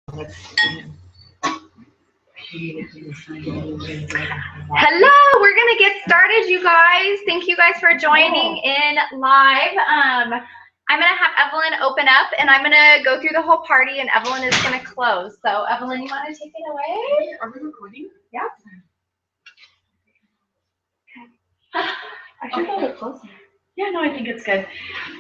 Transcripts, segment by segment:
Hello, we're gonna get started, you guys. Thank you guys for joining in live. I'm gonna have Evelyn open up, and I'm gonna go through the whole party, and Evelyn is gonna close. So, Evelyn, you want to take it away? Are we recording? Yeah. Okay. I should go a little closer. Yeah, no, I think it's good.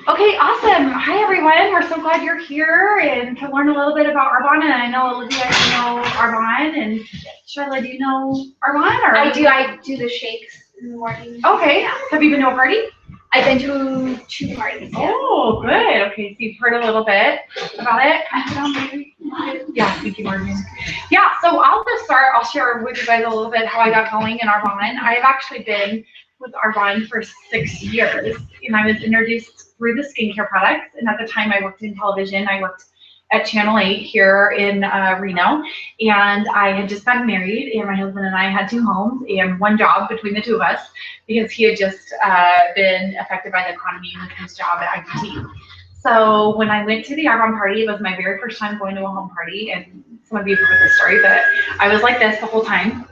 Okay, awesome. Hi, everyone. We're so glad you're here and to learn a little bit about Arbonne. And I know Olivia, you know Arbonne, and Shyla, do you know Arbonne? Or? I do. I do the shakes in the morning. Okay. Yeah. Have you been to a party? I've been to 2 parties. Yeah. Oh, good. Okay, so you've heard a little bit about it. Yeah, thank you, Morgan. Yeah, so I'll just start. I'll share with you guys a little bit how I got going in Arbonne. I've actually been with Arbonne for 6 years, and I was introduced through the skincare products. And at the time, I worked in television. I worked at Channel 8 here in Reno, and I had just gotten married, and my husband and I had 2 homes and 1 job between the 2 of us because he had just been affected by the economy with his job at IPT. So when I went to the Arbonne party, it was my very first time going to a home party, and some of you have heard this story, but I was like this the whole time.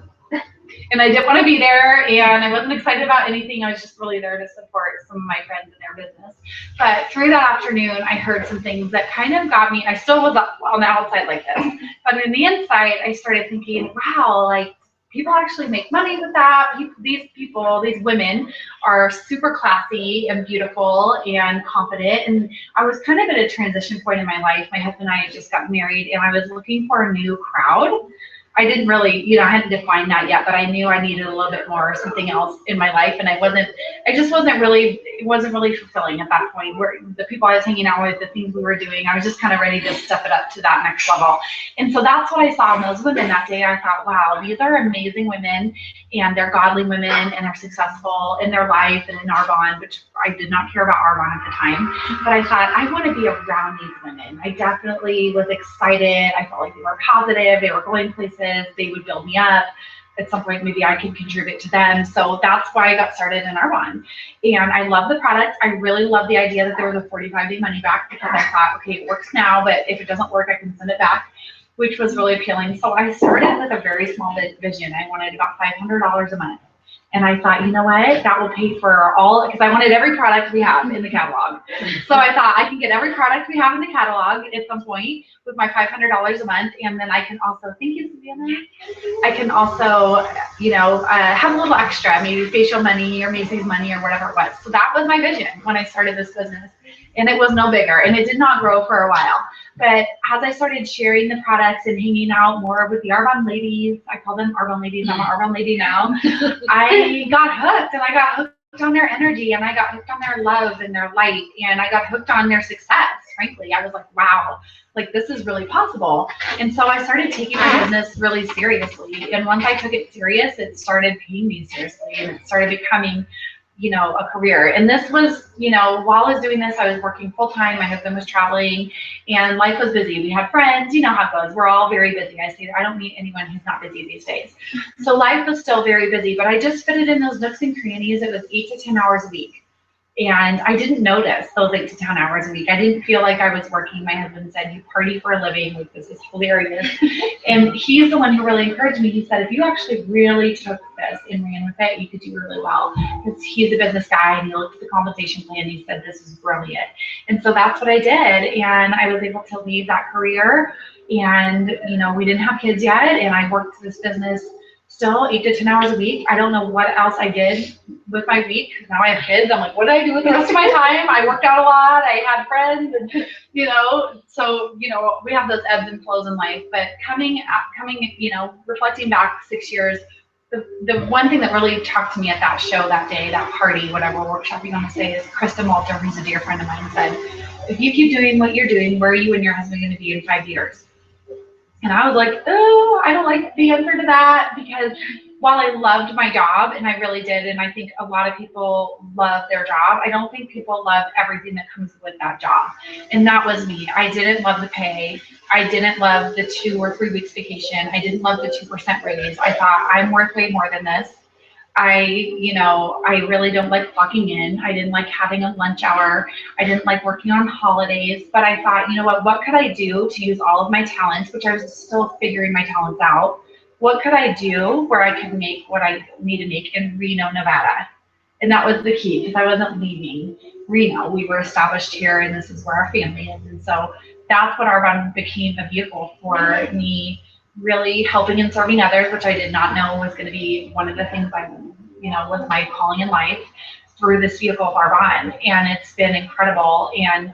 And I didn't want to be there, and I wasn't excited about anything. I was just really there to support some of my friends in their business. But through that afternoon, I heard some things that kind of got me. I still was on the outside like this, but on the inside, I started thinking, wow, like people actually make money with that. These women are super classy and beautiful and confident. And I was kind of at a transition point in my life. My husband and I had just got married, and I was looking for a new crowd. I didn't really, I hadn't defined that yet, but I knew I needed a little bit more, something else in my life. And it wasn't really fulfilling at that point. Where the people I was hanging out with, the things we were doing, I was just kind of ready to step it up to that next level. And so that's what I saw in those women that day. I thought, wow, these are amazing women, and they're godly women, and they're successful in their life and in Arbonne, which I did not care about Arbonne at the time. But I thought, I want to be around these women. I definitely was excited. I felt like they were positive. They were going places. They would build me up. At some point, maybe I could contribute to them. So that's why I got started in Arbonne. And I love the product. I really love the idea that there was a 45-day money back, because I thought, okay, it works now, but if it doesn't work, I can send it back, which was really appealing. So I started with a very small vision. I wanted about $500 a month. And I thought, you know what, that will pay for all, because I wanted every product we have in the catalog. So I thought I can get every product we have in the catalog at some point with my $500 a month. And then I can also, thank you, Savannah. I can also, have a little extra, maybe facial money or Macy's money or whatever it was. So that was my vision when I started this business. And it was no bigger, and it did not grow for a while. But as I started sharing the products and hanging out more with the Arbonne ladies, I call them Arbonne ladies, I'm an Arbonne lady now, I got hooked, and I got hooked on their energy, and I got hooked on their love and their light, and I got hooked on their success, frankly. I was like, wow, like this is really possible. And so I started taking my business really seriously. And once I took it serious, it started paying me seriously, and it started becoming a career. And this was, while I was doing this, I was working full time. My husband was traveling, and life was busy. We had friends, you know how it goes. We're all very busy. I don't meet anyone who's not busy these days. So life was still very busy, but I just fit it in those nooks and crannies. It was 8 to 10 hours a week. And I didn't notice those 8 to 10 hours a week. I didn't feel like I was working. My husband said, you party for a living. Like, this is hilarious. And he's the one who really encouraged me. He said, if you actually really took this and ran with it, you could do really well. Because he's a business guy, and he looked at the compensation plan, and he said, this is brilliant. And so that's what I did. And I was able to leave that career. And, we didn't have kids yet. And I worked this business still 8 to 10 hours a week. I don't know what else I did with my week. Now I have kids. I'm like, what did I do with the rest of my time? I worked out a lot. I had friends, and so we have those ebbs and flows in life. But reflecting back 6 years, the one thing that really talked to me at that show that day, that party, whatever workshop you want to say, is Krista Malter, who's a dear friend of mine, said, if you keep doing what you're doing, where are you and your husband going to be in 5 years? And I was like, oh, I don't like the answer to that, because while I loved my job, and I really did, and I think a lot of people love their job, I don't think people love everything that comes with that job. And that was me. I didn't love the pay. I didn't love the 2 or 3 weeks vacation. I didn't love the 2% raise. I thought, I'm worth way more than this. I really don't like clocking in. I didn't like having a lunch hour. I didn't like working on holidays, but I thought, what could I do to use all of my talents, which I was still figuring my talents out. What could I do where I could make what I need to make in Reno, Nevada? And that was the key, because I wasn't leaving Reno. We were established here, and this is where our family is. And so that's what Arbonne became a vehicle for me, really helping and serving others, which I did not know was going to be one of the things was my calling in life, through this vehicle of Arbonne. And it's been incredible. And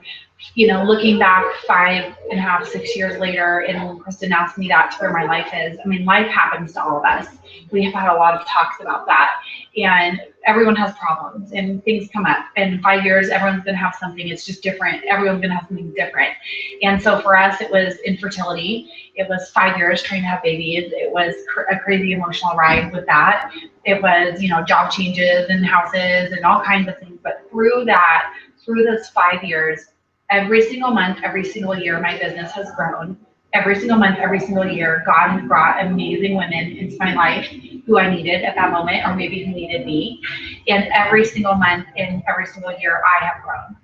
looking back 5.5, 6 years later, and when Kristen asked me that, to where my life is, I mean, life happens to all of us. We have had a lot of talks about that. And everyone has problems and things come up. And in 5 years, everyone's going to have something. It's just different. Everyone's going to have something different. And so for us, it was infertility. It was 5 years trying to have babies. It was a crazy emotional ride with that. It was, job changes and houses and all kinds of things. But through those 5 years, every single month, every single year, my business has grown. Every single month, every single year, God has brought amazing women into my life who I needed at that moment, or maybe who needed me. And every single month and every single year, I have grown.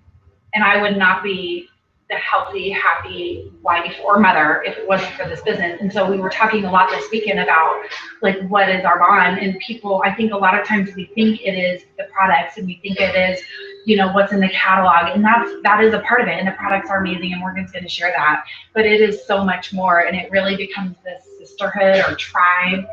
And I would not be the healthy, happy wife or mother if it wasn't for this business. And so we were talking a lot this weekend about, like, what is Arbonne? And people, I think a lot of times we think it is the products, and we think it is, what's in the catalog. And that is a part of it. And the products are amazing, and Morgan's going to share that. But it is so much more. And it really becomes this sisterhood or tribe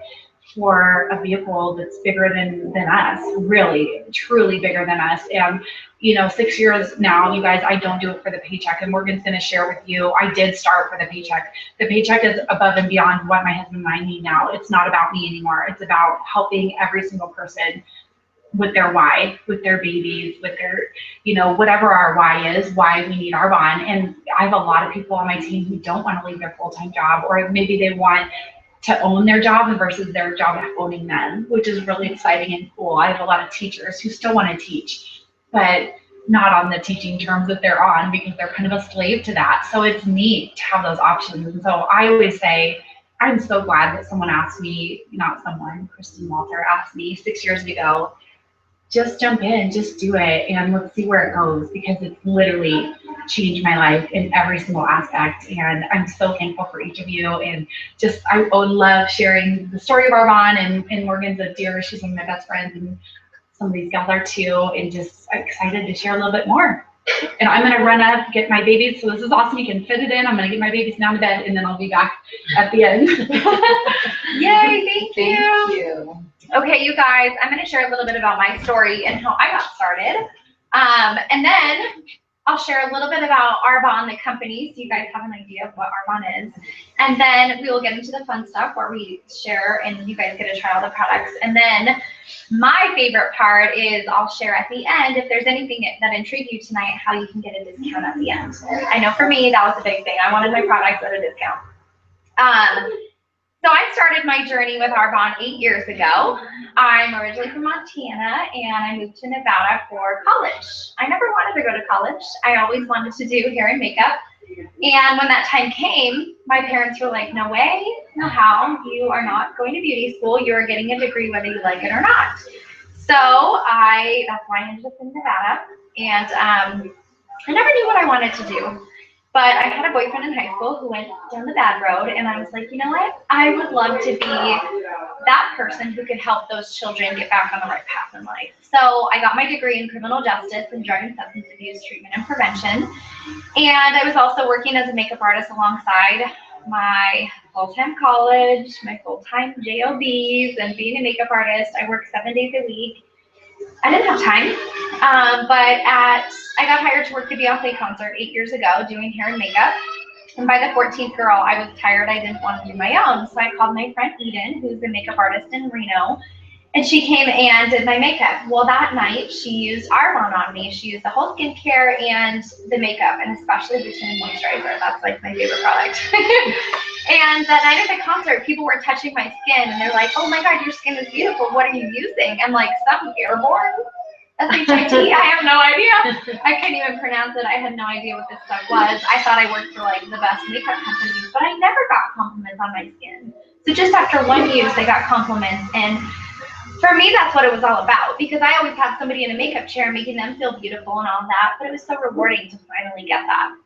for a vehicle that's bigger than us, really, truly bigger than us. And 6 years now, you guys, I don't do it for the paycheck. And Morgan's going to share with you, I did start for the paycheck. The paycheck is above and beyond what my husband and I need now. It's not about me anymore. It's about helping every single person with their why, with their babies, with their, whatever our why is, why we need Arbonne. And I have a lot of people on my team who don't want to leave their full-time job, or maybe they want to own their job versus their job owning them, which is really exciting and cool. I have a lot of teachers who still want to teach, but not on the teaching terms that they're on, because they're kind of a slave to that. So it's neat to have those options. And so I always say, I'm so glad that someone asked me, Kristen Walter asked me 6 years ago, just jump in, just do it, and let's see where it goes, because it's literally changed my life in every single aspect. And I'm so thankful for each of you. And I would love sharing the story of Arbonne, and Morgan's a dear, she's one of my best friends, and some of these gals are too, and just excited to share a little bit more. And I'm going to run up, get my babies. So this is awesome. You can fit it in. I'm going to get my babies down to bed, and then I'll be back at the end. Yay, thank you. Okay, you guys, I'm going to share a little bit about my story and how I got started. And then I'll share a little bit about Arbonne, the company, so you guys have an idea of what Arbonne is. And then we will get into the fun stuff where we share and you guys get to try all the products. And then my favorite part is I'll share at the end, if there's anything that intrigued you tonight, how you can get a discount at the end. I know for me, that was a big thing. I wanted my products at a discount. So I started my journey with Arbonne 8 years ago. I'm originally from Montana, and I moved to Nevada for college. I never wanted to go to college. I always wanted to do hair and makeup. And when that time came, my parents were like, no way, no how, you are not going to beauty school. You are getting a degree whether you like it or not. So that's why I ended up in Nevada. And I never knew what I wanted to do. But I had a boyfriend in high school who went down the bad road, and I was like, you know what? I would love to be that person who could help those children get back on the right path in life. So I got my degree in criminal justice and drug and substance abuse treatment and prevention. And I was also working as a makeup artist alongside my full-time college, my full-time JOBs, and being a makeup artist. I worked 7 days a week. I didn't have time, but I got hired to work the Beyonce concert 8 years ago doing hair and makeup. And by the 14th girl, I was tired. I didn't want to do my own. So I called my friend Eden, who's a makeup artist in Reno, and she came and did my makeup. Well, that night, she used Arbonne on me. She used the whole skincare and the makeup, and especially the tinted moisturizer. That's like my favorite product. And that night at the concert, people were touching my skin, and they're like, oh my God, your skin is beautiful. What are you using? I'm like, some Arbonne? S-H-I-T? I have no idea. I couldn't even pronounce it. I had no idea what this stuff was. I thought I worked for like the best makeup companies, but I never got compliments on my skin. So just after one use, I got compliments. And for me, that's what it was all about, because I always have somebody in a makeup chair making them feel beautiful and all that, but it was so rewarding to finally get that.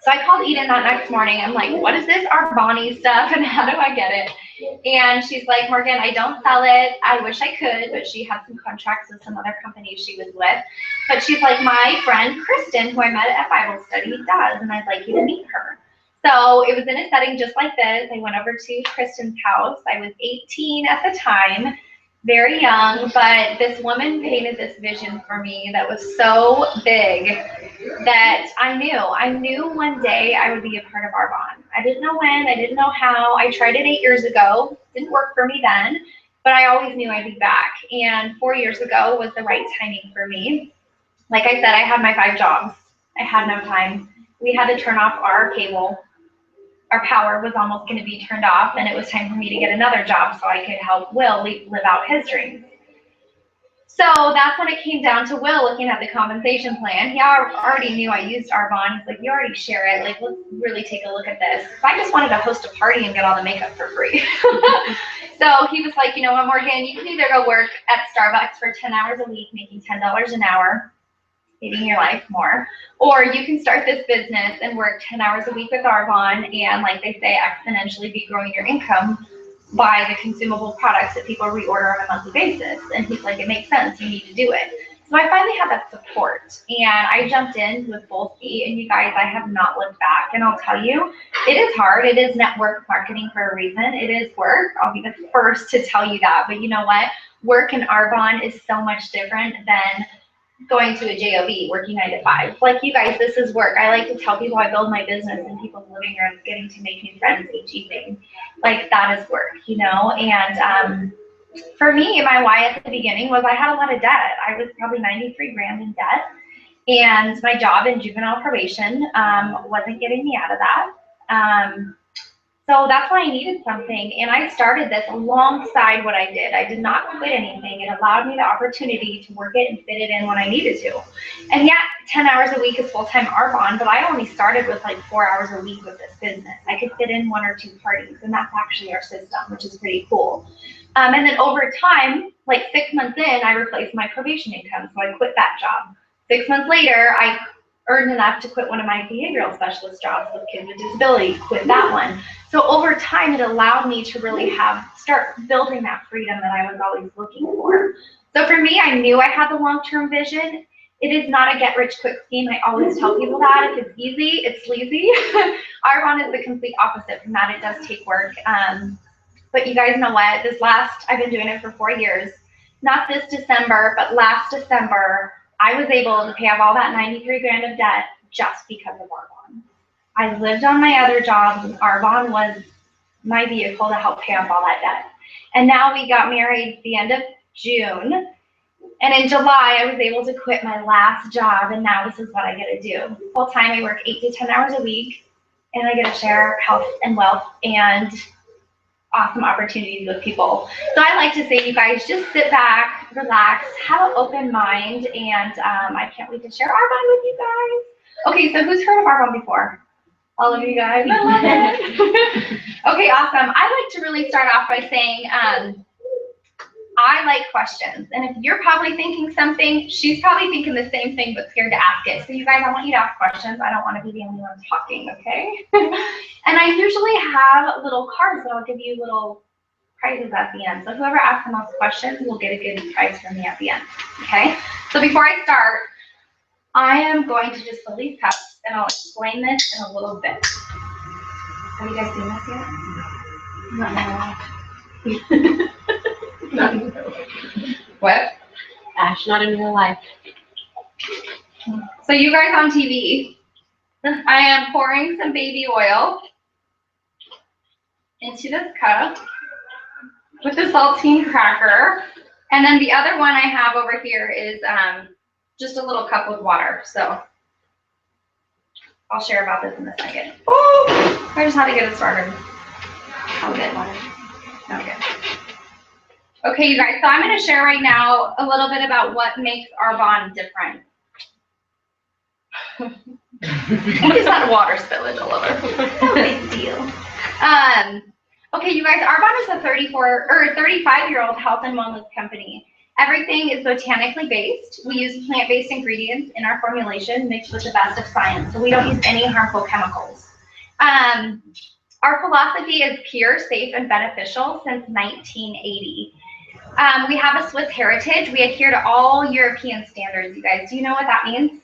So I called Eden that next morning. I'm like, what is this Arbonne stuff and how do I get it? And she's like, Morgan, I don't sell it. I wish I could, but she had some contracts with some other companies she was with. But she's like, my friend Kristen, who I met at Bible study, does, and I'd like you to meet her. So it was in a setting just like this. I went over to Kristen's house. I was 18 at the time, very young, but this woman painted this vision for me that was so big that I knew one day I would be a part of Arbonne. I didn't know when, I didn't know how. I tried it 8 years ago. Didn't work for me then, but I always knew I'd be back. And 4 years ago was the right timing for me. Like I said, I had my 5 jobs. I had no time. We had to turn off our cable. Our power was almost going to be turned off, and it was time for me to get another job so I could help Will live out his dreams. So that's when it came down to Will looking at the compensation plan. He already knew I used Arbonne. He's like, you already share it. Like, let's really take a look at this. So I just wanted to host a party and get all the makeup for free. So he was like, you know what, Morgan, you can either go work at Starbucks for 10 hours a week, making $10 an hour, making your life more, or you can start this business and work 10 hours a week with Arbonne and, like they say, exponentially be growing your income by the consumable products that people reorder on a monthly basis. And he's like, it makes sense, you need to do it. So I finally had that support, and I jumped in with full speed, and you guys, I have not looked back. And I'll tell you, it is hard. It is network marketing for a reason. It is work. I'll be the first to tell you that. But you know what? Work in Arbonne is so much different than going to a job, working 9 to 5. Like, you guys, this is work. I like to tell people I build my business in people's living rooms, getting to make new friends each evening. Like, that is work, you know? And for me, my why at the beginning was I had a lot of debt. I was probably 93 grand in debt. And my job in juvenile probation wasn't getting me out of that. So that's why I needed something, and I started this alongside what I did. I did not quit anything. It allowed me the opportunity to work it and fit it in when I needed to. And yeah, 10 hours a week is full-time Arbonne, but I only started with like 4 hours a week with this business. I could fit in 1 or 2 parties, and that's actually our system, which is pretty cool. And then over time, like 6 months in, I replaced my probation income, so I quit that job. 6 months later, I earned enough to quit one of my behavioral specialist jobs with kids with disability, quit that one. So over time, it allowed me to really start building that freedom that I was always looking for. So for me, I knew I had the long-term vision. It is not a get-rich-quick scheme. I always tell people that. If it's easy, it's sleazy. Arbonne is the complete opposite from that. It does take work. But you guys know what? I've been doing it for 4 years. Not this December, but last December, I was able to pay off all that 93 grand of debt just because of Arbonne. I lived on my other jobs, and Arbonne was my vehicle to help pay off all that debt. And now we got married the end of June, and in July I was able to quit my last job, and now this is what I get to do. Full time, I work 8 to 10 hours a week, and I get to share health and wealth and awesome opportunities with people. So I like to say, you guys, just sit back, relax, have an open mind, and I can't wait to share Arbonne with you guys. Okay, so who's heard of Arbonne before? All of you guys? I love it. Okay, awesome. I like to really start off by saying I like questions. And if you're probably thinking something, she's probably thinking the same thing but scared to ask it. So you guys, I want you to ask questions. I don't want to be the only one talking, okay? And I usually have little cards that I'll give you little prizes at the end. So whoever asks the most questions will get a good prize from me at the end, okay? So before I start, I am going to just fill these cups, and I'll explain this in a little bit. Have you guys seen this yet? Not in real life. What? Ash, not in real life. So you guys on TV, I am pouring some baby oil into this cup with the saltine cracker. And then the other one I have over here is just a little cup with water. So I'll share about this in a second. Oh, I just had to get it started. I'll get water. Okay. Okay, you guys, so I'm going to share right now a little bit about what makes Arbonne different. What is that water spillage all over? No big deal. Okay, you guys, Arbonne is a 35-year-old health and wellness company. Everything is botanically based. We use plant-based ingredients in our formulation mixed with the best of science, so we don't use any harmful chemicals. Our philosophy is pure, safe, and beneficial since 1980. We have a Swiss heritage. We adhere to all European standards, you guys. Do you know what that means?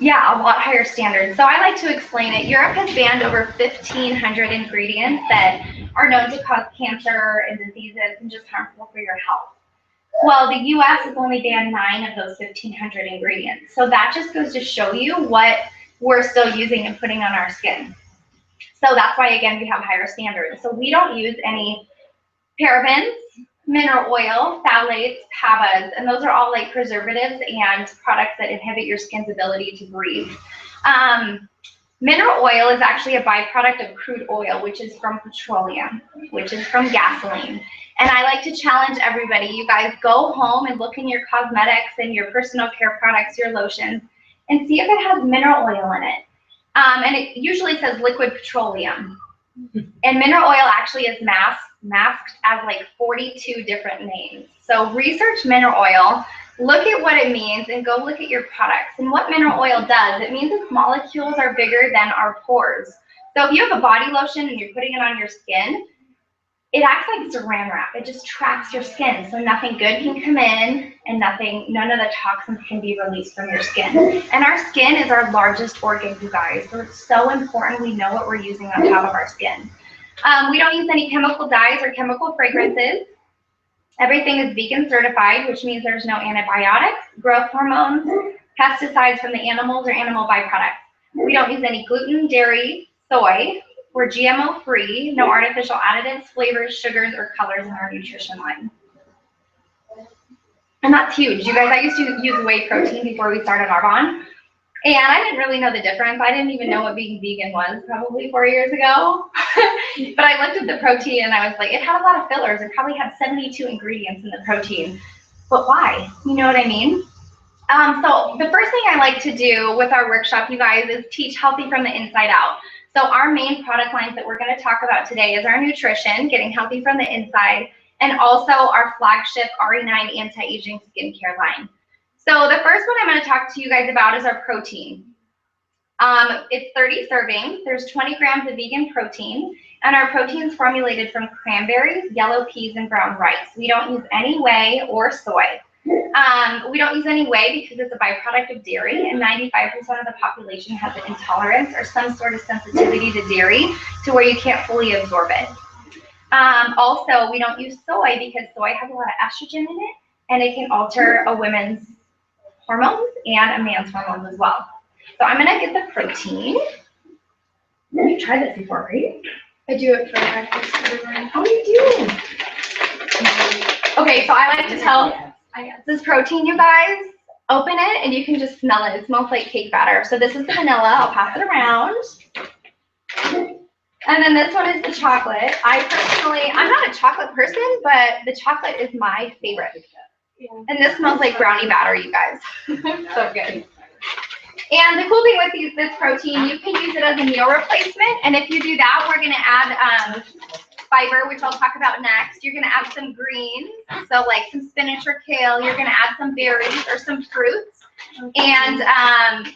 Yeah, a lot higher standards. So I like to explain it. Europe has banned over 1,500 ingredients that are known to cause cancer and diseases and just harmful for your health. Well, the US has only banned 9 of those 1,500 ingredients. So that just goes to show you what we're still using and putting on our skin. So that's why, again, we have higher standards. So we don't use any parabens, mineral oil, phthalates, PABAs, and those are all like preservatives and products that inhibit your skin's ability to breathe. Mineral oil is actually a byproduct of crude oil, which is from petroleum, which is from gasoline. And I like to challenge everybody, you guys go home and look in your cosmetics and your personal care products, your lotions, and see if it has mineral oil in it. And it usually says liquid petroleum. And mineral oil actually is masked as like 42 different names. So research mineral oil, look at what it means, and go look at your products. And what mineral oil does, it means its molecules are bigger than our pores. So if you have a body lotion and you're putting it on your skin, it acts like saran wrap. It just traps your skin, so nothing good can come in and none of the toxins can be released from your skin. And our skin is our largest organ, you guys, so it's so important we know what we're using on top of our skin. We don't use any chemical dyes or chemical fragrances. Everything is vegan certified, which means there's no antibiotics, growth hormones, pesticides from the animals, or animal byproducts. We don't use any gluten, dairy, soy. We're GMO free, no artificial additives, flavors, sugars, or colors in our nutrition line. And that's huge. You guys, I used to use whey protein before we started Arbonne. And I didn't really know the difference. I didn't even know what being vegan was probably 4 years ago. But I looked at the protein and I was like, it had a lot of fillers. It probably had 72 ingredients in the protein. But why? You know what I mean? So the first thing I like to do with our workshop, you guys, is teach healthy from the inside out. So our main product lines that we're going to talk about today is our nutrition, getting healthy from the inside, and also our flagship RE9 anti-aging skincare line. So the first one I'm going to talk to you guys about is our protein. It's 30 servings. There's 20 grams of vegan protein, and our protein is formulated from cranberries, yellow peas, and brown rice. We don't use any whey or soy. We don't use any whey because it's a byproduct of dairy, and 95% of the population has an intolerance or some sort of sensitivity to dairy to where you can't fully absorb it. Also, we don't use soy because soy has a lot of estrogen in it, and it can alter a woman's hormones and a man's hormones as well. So I'm gonna get the protein. You've tried this before, right? I do it for breakfast every morning. How do you do? Okay, so I like to tell. This protein, you guys, open it and you can just smell it. It smells like cake batter. So this is the vanilla. I'll pass it around. And then this one is the chocolate. I'm not a chocolate person, but the chocolate is my favorite. Yeah. And this smells like brownie batter, you guys. So good. And the cool thing with this protein, you can use it as a meal replacement. And if you do that, we're going to add fiber, which I'll talk about next. You're going to add some greens, so like some spinach or kale. You're going to add some berries or some fruits, and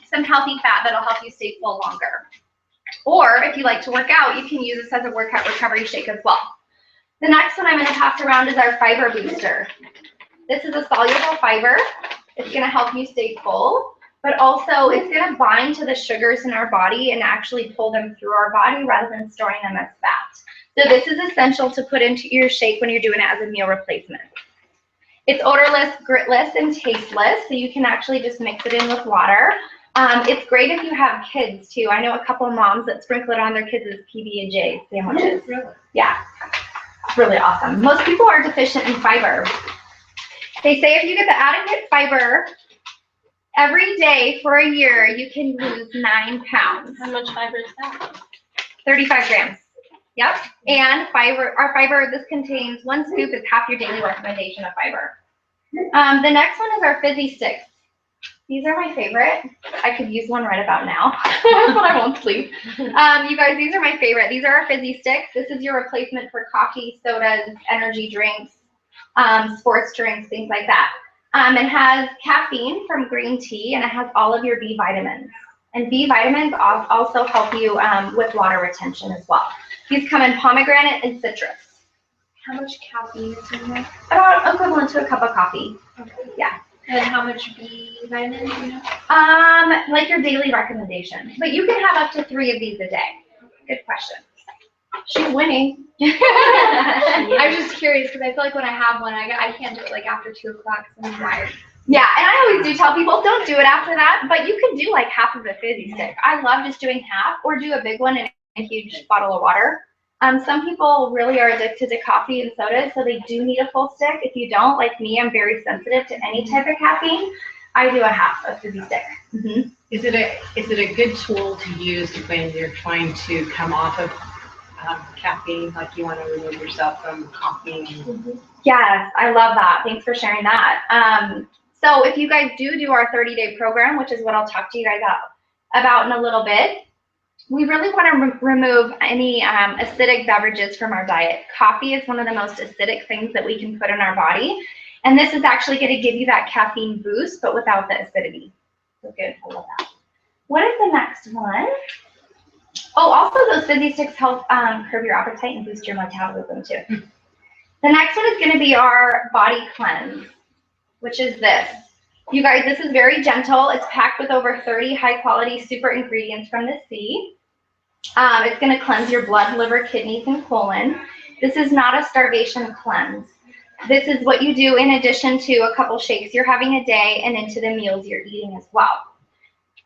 some healthy fat that'll help you stay full longer. Or if you like to work out, you can use this as a workout recovery shake as well. The next one I'm going to pass around is our fiber booster. This is a soluble fiber. It's going to help you stay full, but also it's going to bind to the sugars in our body and actually pull them through our body rather than storing them as fat. So this is essential to put into your shake when you're doing it as a meal replacement. It's odorless, gritless, and tasteless, so you can actually just mix it in with water. It's great if you have kids too. I know a couple of moms that sprinkle it on their kids' PB&J sandwiches. Really? Yeah, it's really awesome. Most people are deficient in fiber. They say if you get the adequate fiber every day for a year, you can lose 9 pounds. How much fiber is that? 35 grams. Yep. And our fiber, this contains 1 scoop is half your daily recommendation of fiber. The next one is our fizzy sticks. These are my favorite. I could use one right about now, but I won't sleep. You guys, these are my favorite. These are our fizzy sticks. This is your replacement for coffee, sodas, energy drinks, sports drinks, things like that. It has caffeine from green tea, and it has all of your B vitamins. And B vitamins also help you with water retention as well. These come in pomegranate and citrus. How much caffeine is in there? About equivalent to a cup of coffee. Okay. Yeah. And how much B vitamins, you know? Like your daily recommendation. But you can have up to 3 of these a day. Good question. She's winning. I was just curious because I feel like when I have one, I can't do it like after 2 o'clock because I'm wired. Yeah, and I always do tell people, don't do it after that, but you can do like half of a fizzy stick. I love just doing half, or do a big one in a huge bottle of water. Some people really are addicted to coffee and sodas, so they do need a full stick. If you don't, like me, I'm very sensitive to any type of caffeine. I do a half a fizzy stick. Mm-hmm. Is it a good tool to use when you're trying to come off of caffeine, like you want to remove yourself from coffee? Yes, I love that. Thanks for sharing that. So if you guys do our 30-day program, which is what I'll talk to you guys about in a little bit, we really want to remove any acidic beverages from our diet. Coffee is one of the most acidic things that we can put in our body. And this is actually going to give you that caffeine boost, but without the acidity. So good, I love that. What is the next one? Oh, also those fizzy sticks help curb your appetite and boost your metabolism too. The next one is going to be our body cleanse, which is this. You guys, this is very gentle. It's packed with over 30 high-quality super ingredients from the sea. It's going to cleanse your blood, liver, kidneys, and colon. This is not a starvation cleanse. This is what you do in addition to a couple shakes you're having a day and into the meals you're eating as well.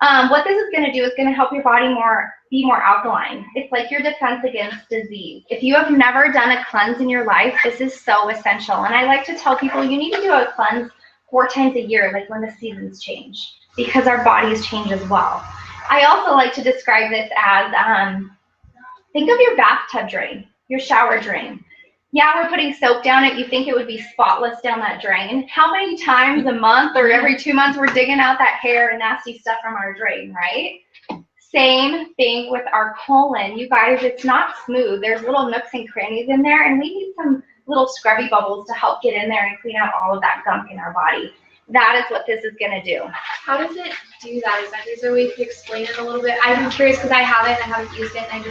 What this is going to do is going to help your body be more alkaline. It's like your defense against disease. If you have never done a cleanse in your life, this is so essential. And I like to tell people you need to do a cleanse 4 times a year, like when the seasons change, because our bodies change as well. I also like to describe this as, think of your bathtub drain, your shower drain. Yeah, we're putting soap down it. You think it would be spotless down that drain. How many times a month or every 2 months we're digging out that hair and nasty stuff from our drain, right? Same thing with our colon. You guys, it's not smooth. There's little nooks and crannies in there, and we need some little scrubby bubbles to help get in there and clean out all of that gunk in our body. That is what this is going to do. How does it do that? Is there a way you could explain it a little bit? I'm curious because I haven't used it, and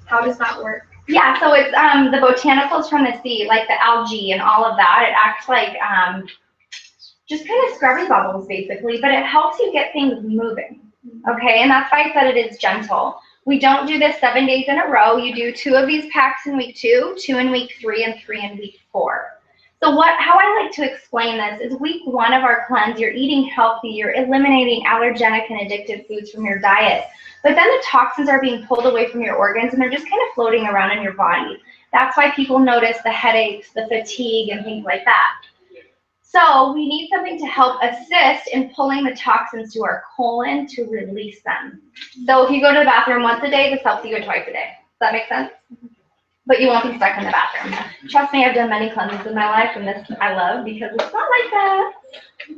how does that work? Yeah, so it's the botanicals from the sea, like the algae and all of that. It acts like just kind of scrubby bubbles, basically, but it helps you get things moving, okay? And that's why I said it is gentle. We don't do this 7 days in a row. You do 2 of these packs in week 2, 2 in week 3, and 3 in week 4. So how I like to explain this is week 1 of our cleanse, you're eating healthy, you're eliminating allergenic and addictive foods from your diet. But then the toxins are being pulled away from your organs and they're just kind of floating around in your body. That's why people notice the headaches, the fatigue, and things like that. So we need something to help assist in pulling the toxins to our colon to release them. So if you go to the bathroom once a day, this helps you go twice a day. Does that make sense? But you won't be stuck in the bathroom. Trust me, I've done many cleanses in my life, and this I love because it's not like that.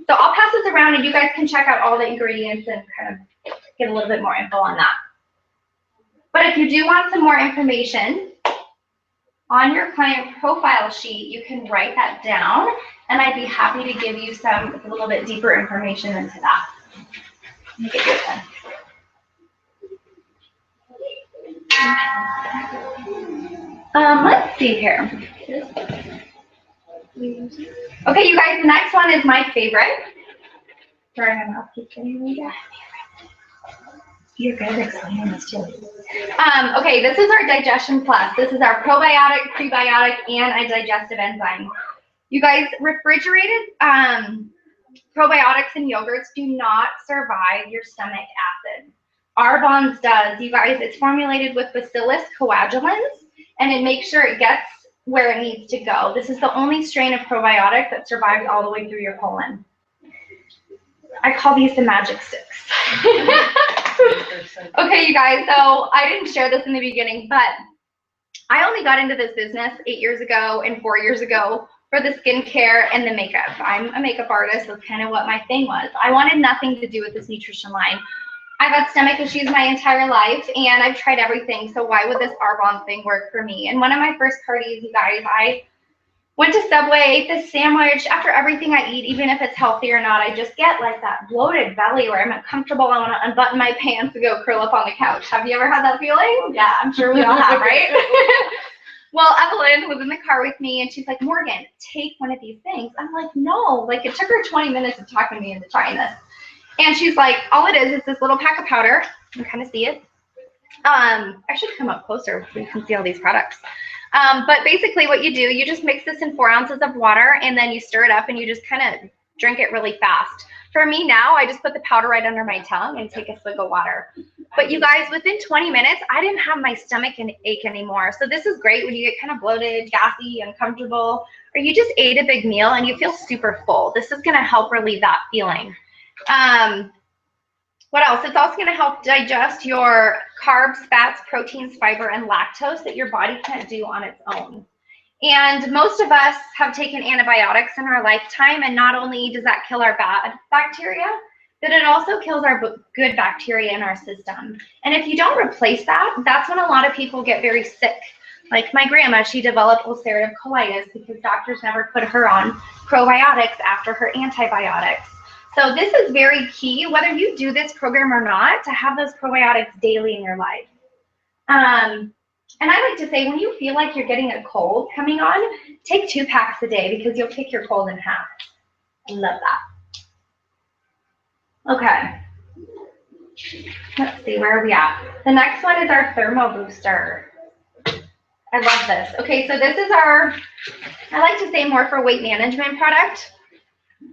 So I'll pass this around, and you guys can check out all the ingredients and kind of get a little bit more info on that. But if you do want some more information, on your client profile sheet, you can write that down, and I'd be happy to give you a little bit deeper information into that. Let me get you a pen. Let's see here. Okay, you guys, the next one is my favorite. Sorry, my mouth keeps getting really bad. You're good at explaining this too. Okay, this is our Digestion Plus. This is our probiotic, prebiotic, and a digestive enzyme. You guys, refrigerated probiotics and yogurts do not survive your stomach acid. Arbonne's does. You guys, it's formulated with Bacillus coagulans, and it makes sure it gets where it needs to go. This is the only strain of probiotic that survives all the way through your colon. I call these the magic sticks. Okay, you guys, so I didn't share this in the beginning, but I only got into this business 8 years ago and 4 years ago for the skincare and the makeup. I'm a makeup artist, so kind of what my thing was. I wanted nothing to do with this nutrition line. I've had stomach issues my entire life, and I've tried everything, so why would this Arbonne thing work for me? And one of my first parties, you guys, I went to Subway, ate this sandwich. After everything I eat, even if it's healthy or not, I just get like that bloated belly where I'm uncomfortable. I want to unbutton my pants and go curl up on the couch. Have you ever had that feeling? Yeah, I'm sure we all have, right? Well, Evelyn was in the car with me, and she's like, Morgan, take one of these things. I'm like, no. Like, it took her 20 minutes of talking me into trying this. And she's like, all it is this little pack of powder. You can kind of see it. I should come up closer so you can see all these products. But basically what you do, you just mix this in 4 ounces of water, and then you stir it up, and you just kind of drink it really fast. For me now, I just put the powder right under my tongue and take a swig of water. But you guys, within 20 minutes, I didn't have my stomach ache anymore. So this is great when you get kind of bloated, gassy, uncomfortable, or you just ate a big meal and you feel super full. This is going to help relieve that feeling. What else? It's also going to help digest your carbs, fats, proteins, fiber, and lactose that your body can't do on its own. And most of us have taken antibiotics in our lifetime, and not only does that kill our bad bacteria, but it also kills our good bacteria in our system. And if you don't replace that, that's when a lot of people get very sick. Like my grandma, she developed ulcerative colitis because doctors never put her on probiotics after her antibiotics. So this is very key, whether you do this program or not, to have those probiotics daily in your life. And I like to say, when you feel like you're getting a cold coming on, take 2 packs a day because you'll kick your cold in half. I love that. Okay. Let's see, where are we at? The next one is our Thermo Booster. I love this. Okay, so this is our, I like to say more for weight management product.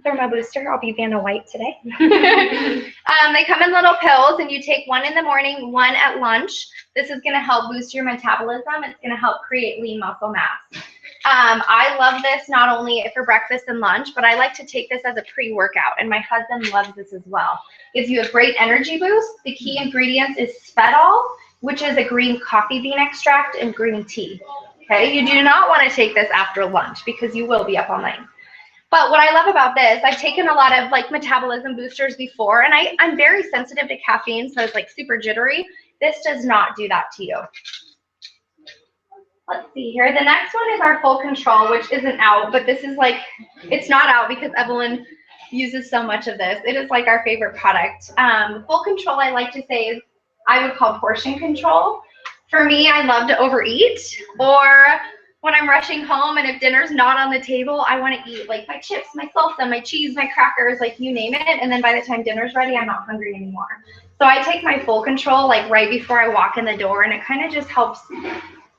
Thermo Booster. I'll be Vanna White today. They come in little pills, and you take 1 in the morning, 1 at lunch. This is going to help boost your metabolism. It's going to help create lean muscle mass. I love this not only for breakfast and lunch, but I like to take this as a pre-workout, and my husband loves this as well. Gives you a great energy boost. The key ingredients is Svedol, which is a green coffee bean extract, and green tea. Okay, you do not want to take this after lunch because you will be up all night. But what I love about this, I've taken a lot of like metabolism boosters before, and I'm very sensitive to caffeine, so it's like super jittery. This does not do that to you. Let's see here. The next one is our Full Control, which isn't out, but this is like, it's not out because Evelyn uses so much of this. It is like our favorite product. Full Control, I like to say, is I would call portion control. For me, I love to overeat, or when I'm rushing home and if dinner's not on the table, I want to eat like my chips, my salsa, my cheese, my crackers, like you name it. And then by the time dinner's ready, I'm not hungry anymore. So I take my Full Control like right before I walk in the door, and it kind of just helps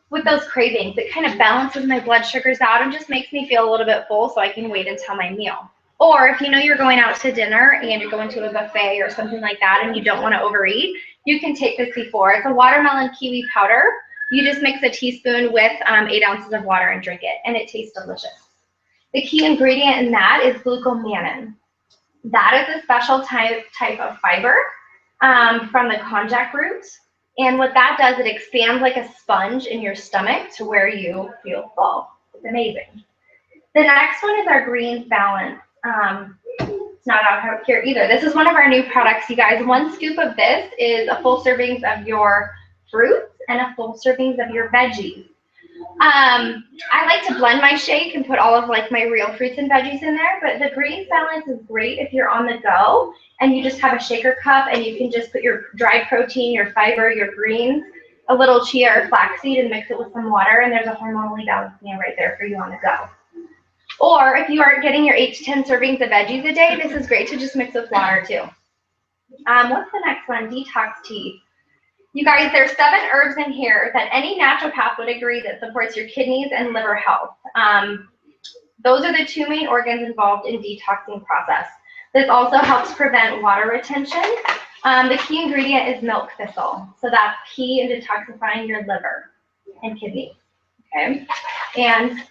with those cravings. It kind of balances my blood sugars out and just makes me feel a little bit full so I can wait until my meal. Or if you know you're going out to dinner and you're going to a buffet or something like that and you don't want to overeat, you can take this before. It's a watermelon kiwi powder. You just mix a teaspoon with 8 ounces of water and drink it, and it tastes delicious. The key ingredient in that is glucomannan. That is a special type of fiber from the konjac root. And what that does, it expands like a sponge in your stomach to where you feel full. It's amazing. The next one is our Greens Balance. It's not out here either. This is one of our new products, you guys. 1 scoop of this is a full servings of your fruits and a full servings of your veggies. I like to blend my shake and put all of like my real fruits and veggies in there, but the Greens Balance is great if you're on the go and you just have a shaker cup and you can just put your dried protein, your fiber, your greens, a little chia or flaxseed, and mix it with some water, and there's a hormonally balanced meal right there for you on the go. Or if you aren't getting your 8 to 10 servings of veggies a day, this is great to just mix with water too. What's the next one? Detox tea. You guys, there's 7 herbs in here that any naturopath would agree that supports your kidneys and liver health. Those are the 2 main organs involved in detoxing process. This also helps prevent water retention. The key ingredient is milk thistle. So that's key in detoxifying your liver and kidneys. Okay. And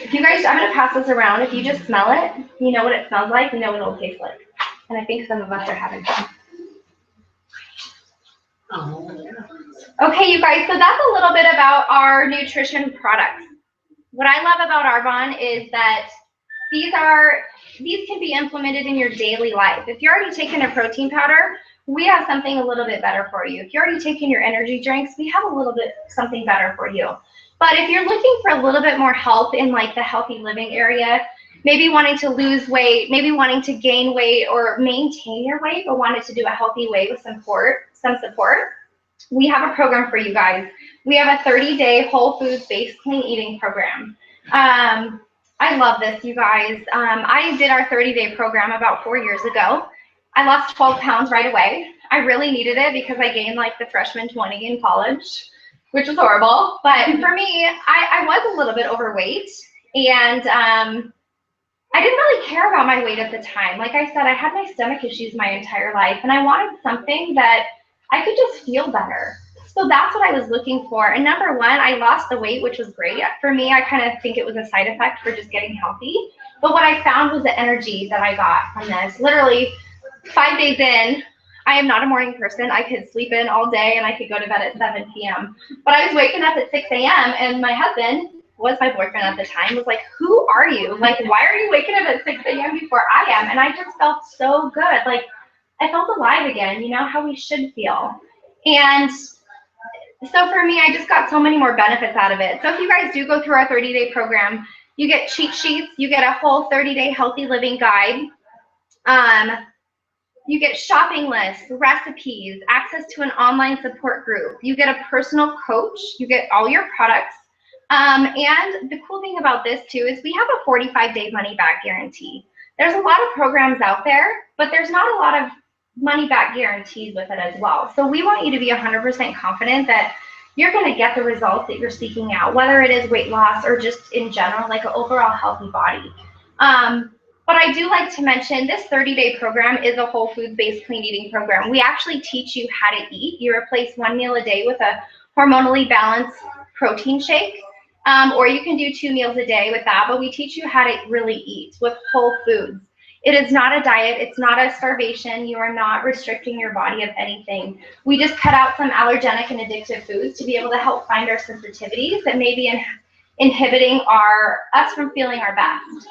if you guys, I'm going to pass this around. If you just smell it, you know what it smells like, you know what it'll taste like. And I think some of us are having fun. Oh, yeah. Okay, you guys, so that's a little bit about our nutrition products. what I love about Arbonne is that these can be implemented in your daily life. If you're already taking a protein powder, we have something a little bit better for you. If you're already taking your energy drinks, we have a little bit something better for you. But if you're looking for a little bit more help in like the healthy living area, maybe wanting to lose weight, maybe wanting to gain weight or maintain your weight, but wanted to do a healthy way with some support, we have a program for you guys. We have a 30-day whole foods-based clean eating program. I love this, you guys. I did our 30-day program about 4 years ago. I lost 12 pounds right away. I really needed it because I gained like the freshman 20 in college, which was horrible. But for me, I was a little bit overweight, and I didn't really care about my weight at the time. Like I said, I had my stomach issues my entire life, and I wanted something that I could just feel better. So that's what I was looking for. And number one, I lost the weight, which was great. For me, I kind of think it was a side effect for just getting healthy. But what I found was the energy that I got from this. Literally 5 days in, I am not a morning person. I could sleep in all day and I could go to bed at 7 p.m. But I was waking up at 6 a.m. and my husband, was my boyfriend at the time, was like, who are you? Like, why are you waking up at 6 a.m. before I am? And I just felt so good. Like, I felt alive again, you know, how we should feel. And so for me, I just got so many more benefits out of it. So if you guys do go through our 30-day program, you get cheat sheets, you get a whole 30-day healthy living guide. You get shopping lists, recipes, access to an online support group. You get a personal coach. You get all your products. And the cool thing about this too is we have a 45-day money back guarantee. There's a lot of programs out there, but there's not a lot of money back guarantees with it as well. So we want you to be 100% confident that you're going to get the results that you're seeking out, whether it is weight loss or just in general, like an overall healthy body. But I do like to mention this 30-day program is a whole food-based clean eating program. We actually teach you how to eat. You replace one meal a day with a hormonally balanced protein shake, or you can do 2 meals a day with that, but we teach you how to really eat with whole foods. It is not a diet. It's not a starvation. You are not restricting your body of anything. We just cut out some allergenic and addictive foods to be able to help find our sensitivities that may be inhibiting us from feeling our best.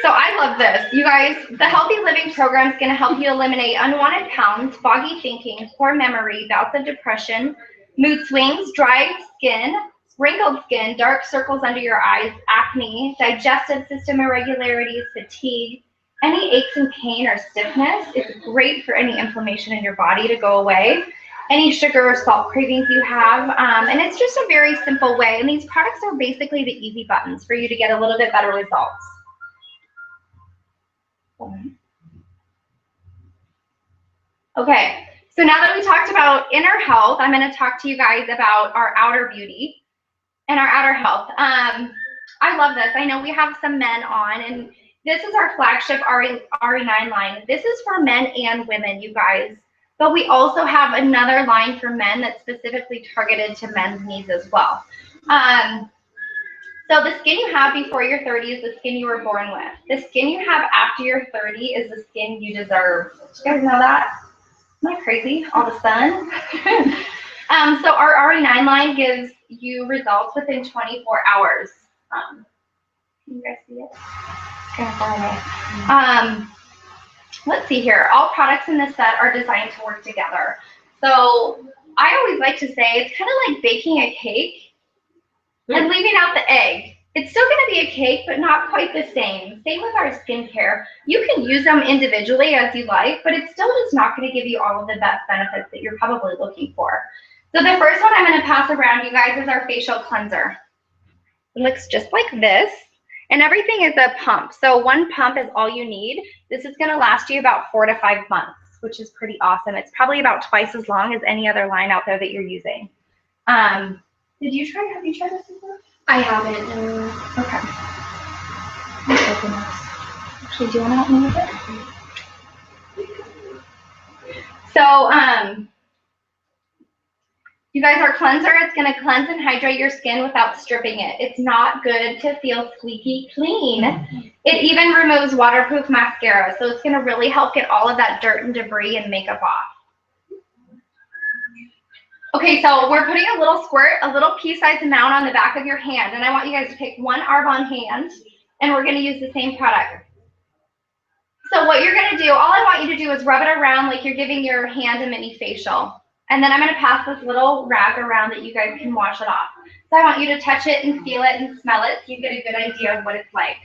So I love this. You guys, the Healthy Living program is going to help you eliminate unwanted pounds, foggy thinking, poor memory, bouts of depression, mood swings, dry skin, wrinkled skin, dark circles under your eyes, acne, digestive system irregularities, fatigue, any aches and pain or stiffness. It's great for any inflammation in your body to go away. Any sugar or salt cravings you have. And it's just a very simple way. And these products are basically the easy buttons for you to get a little bit better results. Okay, so now that we talked about inner health, I'm going to talk to you guys about our outer beauty and our outer health. I love this. I know we have some men on, and this is our flagship RE9 line. This is for men and women, you guys. But we also have another line for men that's specifically targeted to men's needs as well. So the skin you have before your 30 is the skin you were born with. The skin you have after your 30 is the skin you deserve. Do you guys know that? Isn't that crazy? All of a sudden. So our RE9 line gives you results within 24 hours. Can you guys see it? It's kind of far away. Let's see here. All products in this set are designed to work together. So I always like to say it's kind of like baking a cake and leaving out the egg. It's still going to be a cake, but not quite the same. Same with our skincare. You can use them individually as you like, but it's still just not going to give you all of the best benefits that you're probably looking for. So the first one I'm going to pass around, you guys, is our facial cleanser. It looks just like this. And everything is a pump. So one pump is all you need. This is going to last you about 4 to 5 months, which is pretty awesome. It's probably about twice as long as any other line out there that you're using. Have you tried this before? I haven't. Okay. Let's open this. Actually, do you want to help me with it? So, you guys, our cleanser, it's going to cleanse and hydrate your skin without stripping it. It's not good to feel squeaky clean. It even removes waterproof mascara, so it's going to really help get all of that dirt and debris and makeup off. Okay, so we're putting a little squirt, a little pea-sized amount on the back of your hand, and I want you guys to pick one Arbonne hand, and we're going to use the same product. So what you're going to do, all I want you to do is rub it around like you're giving your hand a mini facial. And then I'm going to pass this little rag around that you guys can wash it off. So I want you to touch it and feel it and smell it so you get a good idea of what it's like.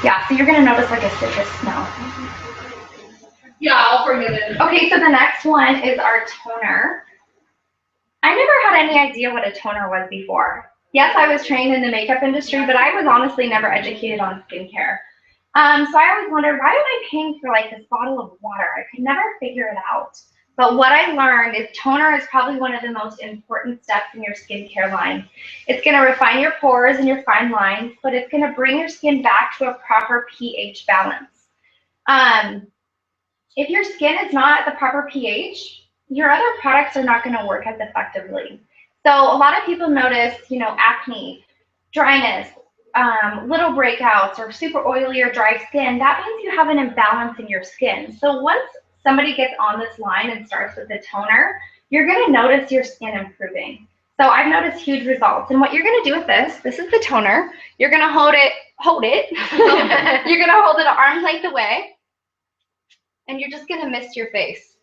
Yeah, so you're going to notice like a citrus smell. Yeah, I'll bring it in. Okay, so the next one is our toner. I never had any idea what a toner was before. Yes, I was trained in the makeup industry, but I was honestly never educated on skincare. So I always wondered, why am I paying for like this bottle of water? I could never figure it out. But what I learned is toner is probably one of the most important steps in your skincare line. It's going to refine your pores and your fine lines, but it's going to bring your skin back to a proper pH balance. If your skin is not at the proper pH, your other products are not going to work as effectively. So a lot of people notice, acne, dryness, little breakouts, or super oily or dry skin. That means you have an imbalance in your skin. So once somebody gets on this line and starts with the toner, you're going to notice your skin improving. So I've noticed huge results. And what you're going to do with this is the toner. You're going to hold it. You're going to hold it at arm's length away. And you're just going to mist your face.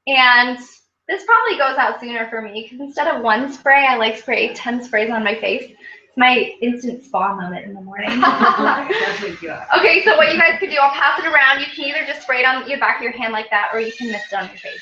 And this probably goes out sooner for me because instead of one spray, I like spray 10 sprays on my face. It's my instant spa moment in the morning. Okay, so what you guys could do, I'll pass it around. You can either just spray it on the back of your hand like that, or you can mist it on your face.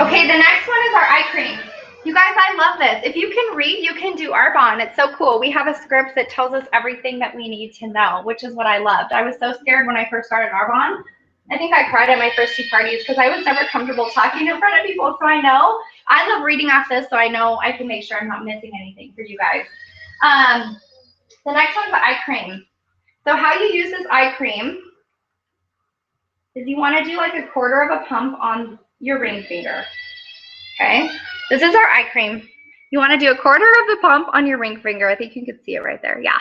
Okay, the next one is our eye cream. You guys, I love this. If you can read, you can do Arbonne. It's so cool. We have a script that tells us everything that we need to know, which is what I loved. I was so scared when I first started Arbonne. I think I cried at my first 2 parties because I was never comfortable talking in front of people. So I know I love reading off this, so I know I can make sure I'm not missing anything for you guys. The next one's the eye cream. So how you use this eye cream is you want to do like 1/4 of a pump on your ring finger. Okay, this is our eye cream. You want to do 1/4 of the pump on your ring finger. I think you can see it right there. Yeah.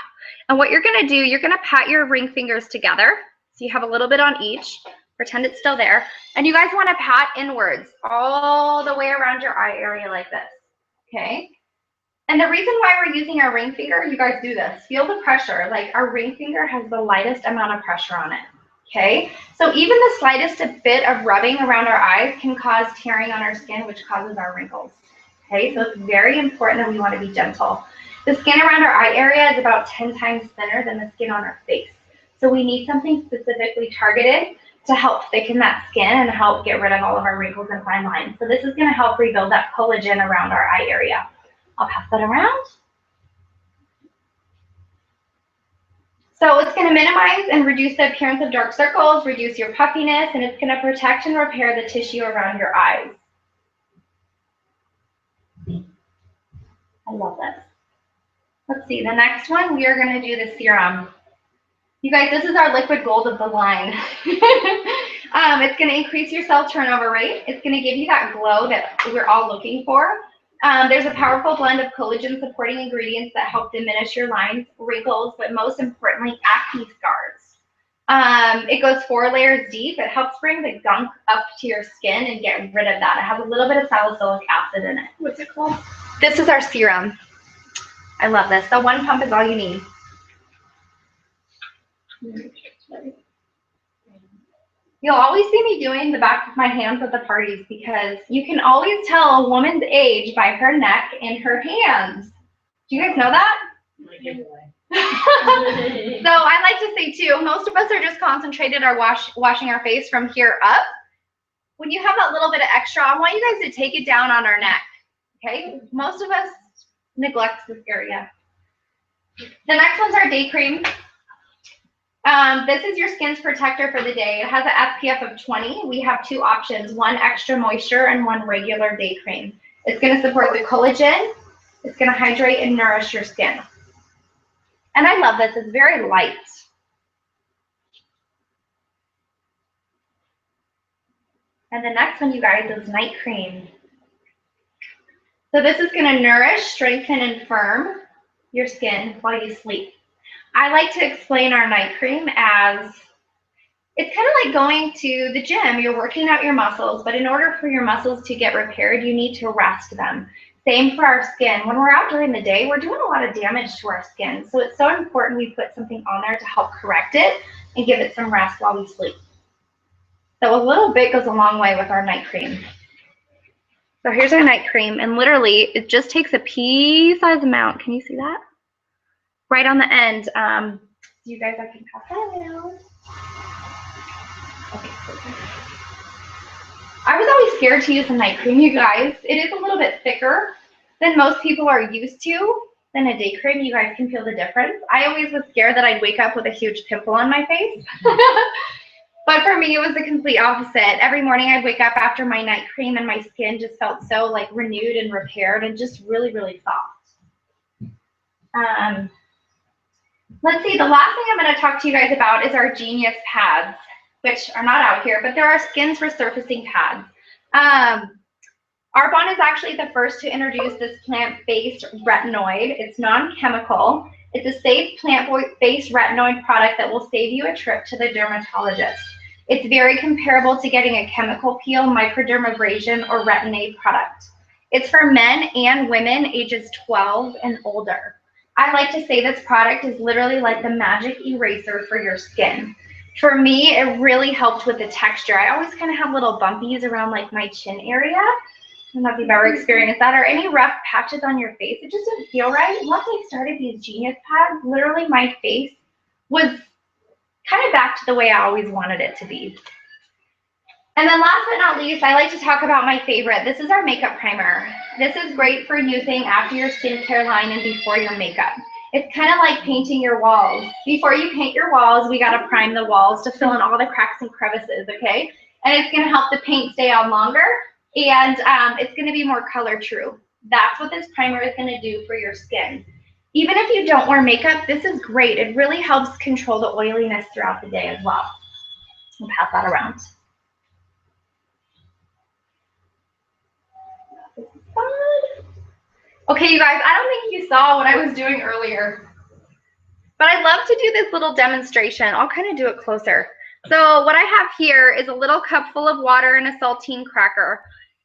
And what you're going to do, you're going to pat your ring fingers together. So you have a little bit on each. Pretend it's still there. And you guys want to pat inwards all the way around your eye area like this. Okay. And the reason why we're using our ring finger, you guys do this. Feel the pressure. Like our ring finger has the lightest amount of pressure on it. Okay, so even the slightest bit of rubbing around our eyes can cause tearing on our skin, which causes our wrinkles. Okay, so it's very important that we want to be gentle. The skin around our eye area is about 10 times thinner than the skin on our face. So we need something specifically targeted to help thicken that skin and help get rid of all of our wrinkles and fine lines. So this is going to help rebuild that collagen around our eye area. I'll pass that around. So it's going to minimize and reduce the appearance of dark circles, reduce your puffiness, and it's going to protect and repair the tissue around your eyes. I love this. Let's see, the next one, we are going to do the serum. You guys, this is our liquid gold of the line. It's going to increase your cell turnover rate. It's going to give you that glow that we're all looking for. There's a powerful blend of collagen supporting ingredients that help diminish your lines, wrinkles, but most importantly, acne scars. It goes 4 layers deep. It helps bring the gunk up to your skin and get rid of that. It has a little bit of salicylic acid in it. What's it called? This is our serum. I love this. So 1 pump is all you need. You'll always see me doing the back of my hands at the parties because you can always tell a woman's age by her neck and her hands. Do you guys know that? So I like to say too, most of us are just concentrated on washing our face from here up. When you have that little bit of extra, I want you guys to take it down on our neck. Okay? Most of us neglect this area. The next one's our day cream. This is your skin's protector for the day. It has an SPF of 20. We have 2 options, 1 extra moisture and 1 regular day cream. It's going to support the collagen. It's going to hydrate and nourish your skin. And I love this. It's very light. And the next one, you guys, is night cream. So this is going to nourish, strengthen, and firm. your skin while you sleep. I like to explain our night cream as it's kind of like going to the gym. You're working out your muscles, but in order for your muscles to get repaired, you need to rest them. Same for our skin. When we're out during the day, we're doing a lot of damage to our skin. So it's so important we put something on there to help correct it and give it some rest while we sleep. So a little bit goes a long way with our night cream. So here's our night cream, and literally it just takes a pea-sized amount. Can you see that? Right on the end. You guys, I can pass that around. Okay, perfect. I was always scared to use a night cream, you guys. It is a little bit thicker than most people are used to than a day cream. You guys can feel the difference. I always was scared that I'd wake up with a huge pimple on my face. But for me, it was the complete opposite. Every morning I'd wake up after my night cream and my skin just felt so like renewed and repaired and just really, really soft. Let's see, the last thing I'm going to talk to you guys about is our Genius pads, which are not out here, but there are skins resurfacing pads. Arbonne is actually the first to introduce this plant-based retinoid. It's non-chemical. It's a safe plant-based retinoid product that will save you a trip to the dermatologist. It's very comparable to getting a chemical peel, microdermabrasion, or retin-A product. It's for men and women ages 12 and older. I like to say this product is literally like the magic eraser for your skin. For me, it really helped with the texture. I always kind of have little bumpies around like my chin area. I don't know if you've ever experienced that, or any rough patches on your face. It just didn't feel right. Once I started these Genius pads, literally my face was kind of back to the way I always wanted it to be. And then last but not least, I like to talk about my favorite. This is our makeup primer. This is great for using after your skincare line and before your makeup. It's kind of like painting your walls. Before you paint your walls, we got to prime the walls to fill in all the cracks and crevices, okay? And it's going to help the paint stay on longer, and it's going to be more color true. That's what this primer is going to do for your skin. Even if you don't wear makeup, this is great. It really helps control the oiliness throughout the day as well. I'll pass that around. This is fun. Okay, you guys, I don't think you saw what I was doing earlier, but I'd love to do this little demonstration. I'll kind of do it closer. So what I have here is a little cup full of water and a saltine cracker.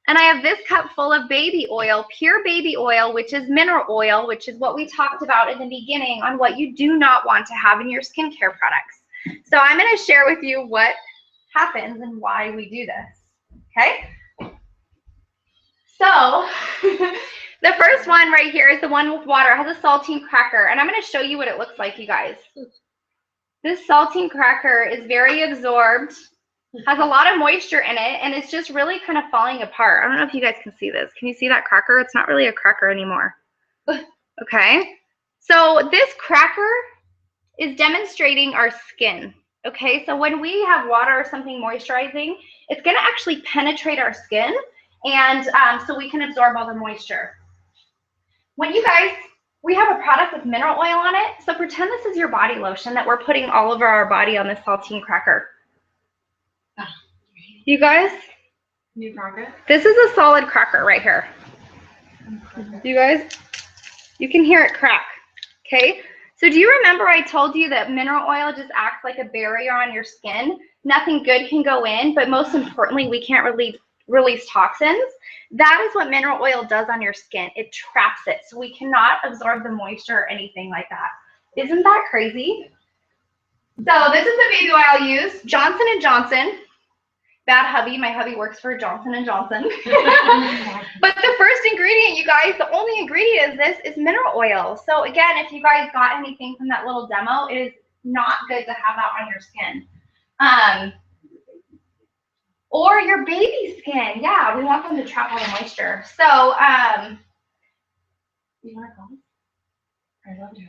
And I have this cup full of baby oil, pure baby oil, which is mineral oil, which is what we talked about in the beginning on what you do not want to have in your skincare products. So I'm going to share with you what happens and why we do this. Okay? So the first one right here is the one with water. It has a saltine cracker, and I'm going to show you what it looks like, you guys. This saltine cracker is very absorbed, has a lot of moisture in it, and it's just really kind of falling apart. I don't know if you guys can see this. Can you see that cracker? It's not really a cracker anymore. Okay, so this cracker is demonstrating our skin. Okay, so when we have water or something moisturizing, it's going to actually penetrate our skin, and so we can absorb all the moisture. When you guys, we have a product with mineral oil on it, so pretend this is your body lotion that we're putting all over our body on this saltine cracker. You guys, New cracker? this is a solid cracker right here. You guys, you can hear it crack, okay? So do you remember I told you that mineral oil just acts like a barrier on your skin? Nothing good can go in, but most importantly, we can't release toxins. That is what mineral oil does on your skin. It traps it, so we cannot absorb the moisture or anything like that. Isn't that crazy? So this is the baby oil I use, Johnson & Johnson. Bad hubby, my hubby works for Johnson & Johnson. But the first ingredient, you guys, the only ingredient is this is mineral oil. So again, if you guys got anything from that little demo, it is not good to have that on your skin. Or your baby skin. Yeah, we want them to trap all the moisture. So, you want to go? I love you.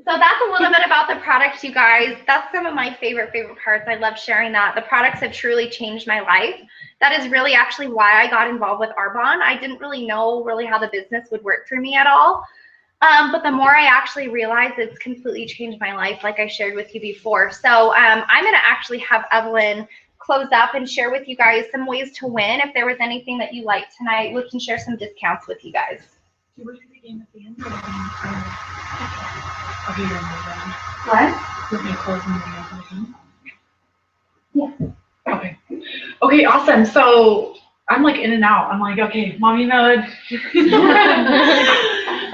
So that's a little bit about the products, you guys. That's some of my favorite parts. I love sharing that. The products have truly changed my life. That is really actually why I got involved with Arbonne. I didn't really know how the business would work for me at all. But the more I actually realized, it's completely changed my life, like I shared with you before. So I'm going to actually have Evelyn close up and share with you guys some ways to win. If there was anything that you liked tonight, we can share some discounts with you guys. Okay, you're moving. What? Let me close and then Yeah. Okay. Okay, awesome. So I'm like in and out. I'm like, okay, mommy mode.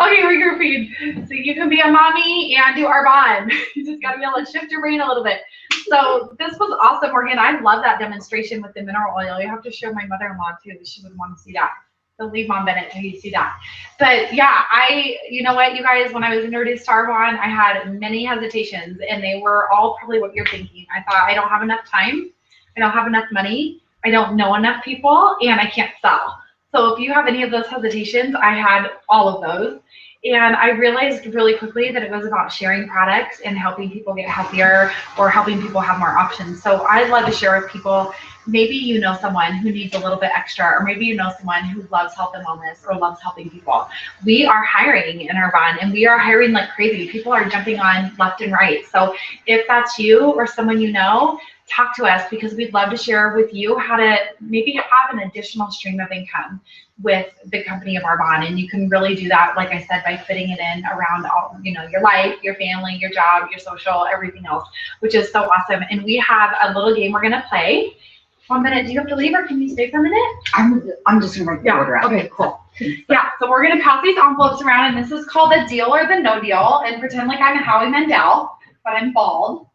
Okay, regrouping. So you can be a mommy and do Arbonne. You just gotta be able to shift your brain a little bit. So this was awesome, Morgan. I love that demonstration with the mineral oil. You have to show my mother-in-law too. She would want to see that. So leave Mom Bennett till you see that. But yeah, you know what, you guys, when I was introduced to Arbonne, I had many hesitations, and they were all probably what you're thinking. I thought, I don't have enough time. I don't have enough money. I don't know enough people, and I can't sell. So if you have any of those hesitations, I had all of those. And I realized really quickly that it was about sharing products and helping people get healthier or helping people have more options. So I love to share with people. Maybe you know someone who needs a little bit extra, or maybe you know someone who loves health and wellness or loves helping people. We are hiring in Arbonne, and we are hiring like crazy. People are jumping on left and right. So if that's you or someone you know, talk to us, because we'd love to share with you how to maybe have an additional stream of income with the company of Arbonne. And you can really do that, like I said, by fitting it in around all, your life, your family, your job, your social, everything else, which is so awesome. And we have a little game we're gonna play. 1 minute, do you have to leave or can you stay for a minute? I'm just gonna write the order out. Okay, cool. Yeah, so we're gonna pass these envelopes around, and this is called the deal or the no deal, and pretend like I'm Howie Mandel, but I'm bald,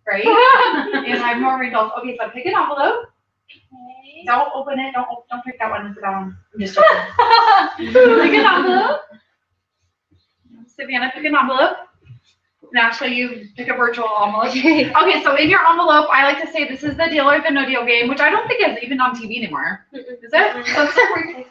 right? And I have more wrinkles. Okay, so pick an envelope. Okay. Don't open it. Don't pick that one. It's down. I'm just joking. Pick an envelope. Savannah, pick an envelope. And actually, you pick a virtual envelope. Okay, so in your envelope, I like to say this is the deal or the no deal game, which I don't think is even on TV anymore. Is it? So it's a briefcase.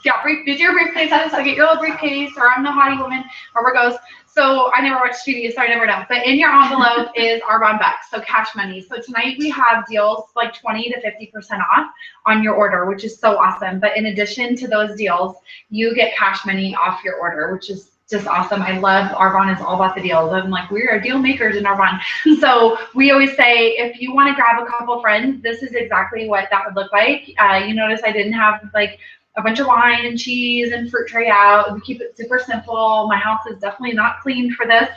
Yeah, these are your briefcases. So get your little briefcase, or I'm the hottie woman, wherever it goes. So I never watch TV, so I never know. But in your envelope is Arbonne bucks, so cash money. So tonight we have deals like 20 to 50% off on your order, which is so awesome. But in addition to those deals, you get cash money off your order, which is just awesome. I love Arbonne is all about the deals. I'm like, we are deal makers in Arbonne. So we always say, if you want to grab a couple friends, this is exactly what that would look like. You notice I didn't have like a bunch of wine and cheese and fruit tray out. We keep it super simple. My house is definitely not cleaned for this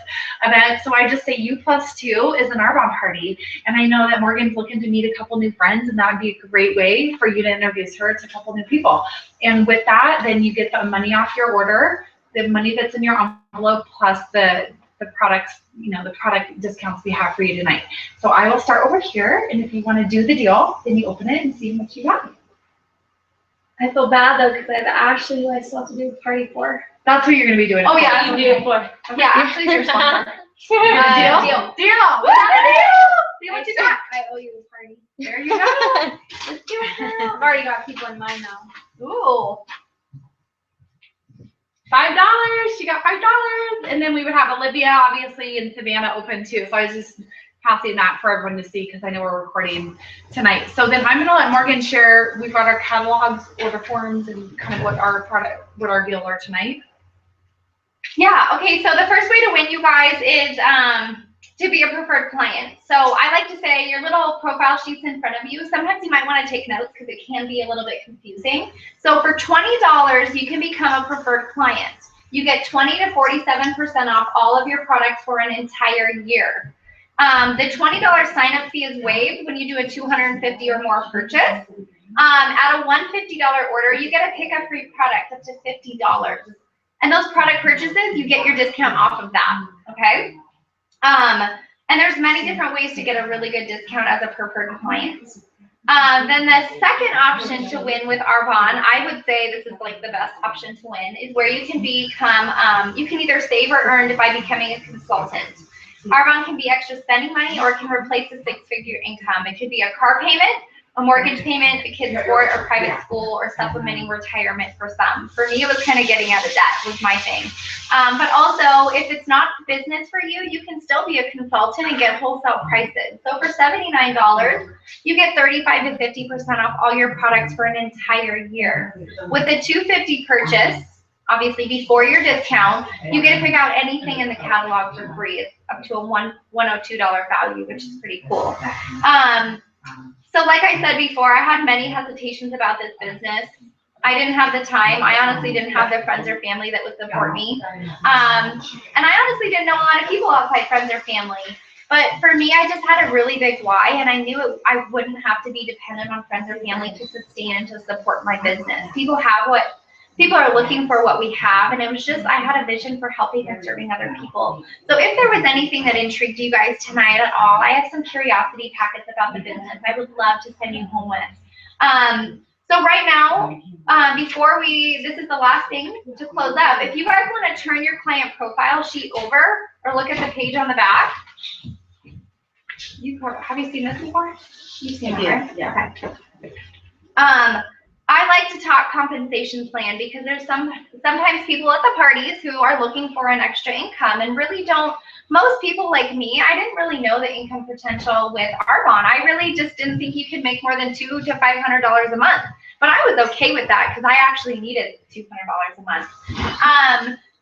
event. So I just say U+2 is an Arbonne party. And I know that Morgan's looking to meet a couple new friends, and that would be a great way for you to introduce her to a couple new people. And with that, then you get the money off your order, the money that's in your envelope, plus the products, the product discounts we have for you tonight. So I will start over here, and if you want to do the deal, then you open it and see what you got. I feel bad though, because I have Ashley who I still have to do a party for. That's what you're going to be doing. Oh yeah, you do. Yeah, Ashley's your sponsor. Deal? Deal. Deal. We got a deal. See what you got. I owe you a party. There you go. Let's do it, girl. I've already got people in mind now. Ooh. $5. She got $5. And then we would have Olivia, obviously, and Savannah open too. So I was just passing that for everyone to see, because I know we're recording tonight. So then I'm going to let Morgan share. We've got our catalogs, order forms, and kind of what our deals are tonight. Yeah, okay, so the first way to win, you guys, is to be a preferred client. So I like to say your little profile sheet's in front of you. Sometimes you might want to take notes because it can be a little bit confusing. So for $20, you can become a preferred client. You get 20 to 47% off all of your products for an entire year. The $20 sign-up fee is waived when you do a $250 or more purchase. At a $150 order, you get a pick-up free product up to $50. And those product purchases, you get your discount off of that, okay? And there's many different ways to get a really good discount as a preferred client. Then the second option to win with Arbonne, I would say this is like the best option to win, is where you can become, you can either save or earn by becoming a consultant. Arbonne can be extra spending money, or it can replace a six-figure income. It could be a car payment, a mortgage payment, the kids' sport or private school, or supplementing retirement for some. For me, it was kind of getting out of debt was my thing. But also, if it's not business for you, you can still be a consultant and get wholesale prices. So for $79, you get 35 to 50% off all your products for an entire year. With the $250 purchase, obviously before your discount, you get to pick out anything in the catalog for free. It's up to a $102 value, which is pretty cool. So like I said before, I had many hesitations about this business. I didn't have the time. I honestly didn't have the friends or family that would support me. And I honestly didn't know a lot of people outside friends or family. But for me, I just had a really big why, and I knew I wouldn't have to be dependent on friends or family to sustain and to support my business. People are looking for what we have, and it was just, I had a vision for helping and serving other people. So if there was anything that intrigued you guys tonight at all, I have some curiosity packets about the business I would love to send you home with. So right now, this is the last thing to close up. If you guys want to turn your client profile sheet over or look at the page on the back, have you seen this before? You've seen it, right? Yeah. Okay. I like to talk compensation plan because there's sometimes people at the parties who are looking for an extra income and really don't. Most people like me, I didn't really know the income potential with Arbonne. I really just didn't think you could make more than $200 to $500 a month. But I was okay with that because I actually needed $200 a month.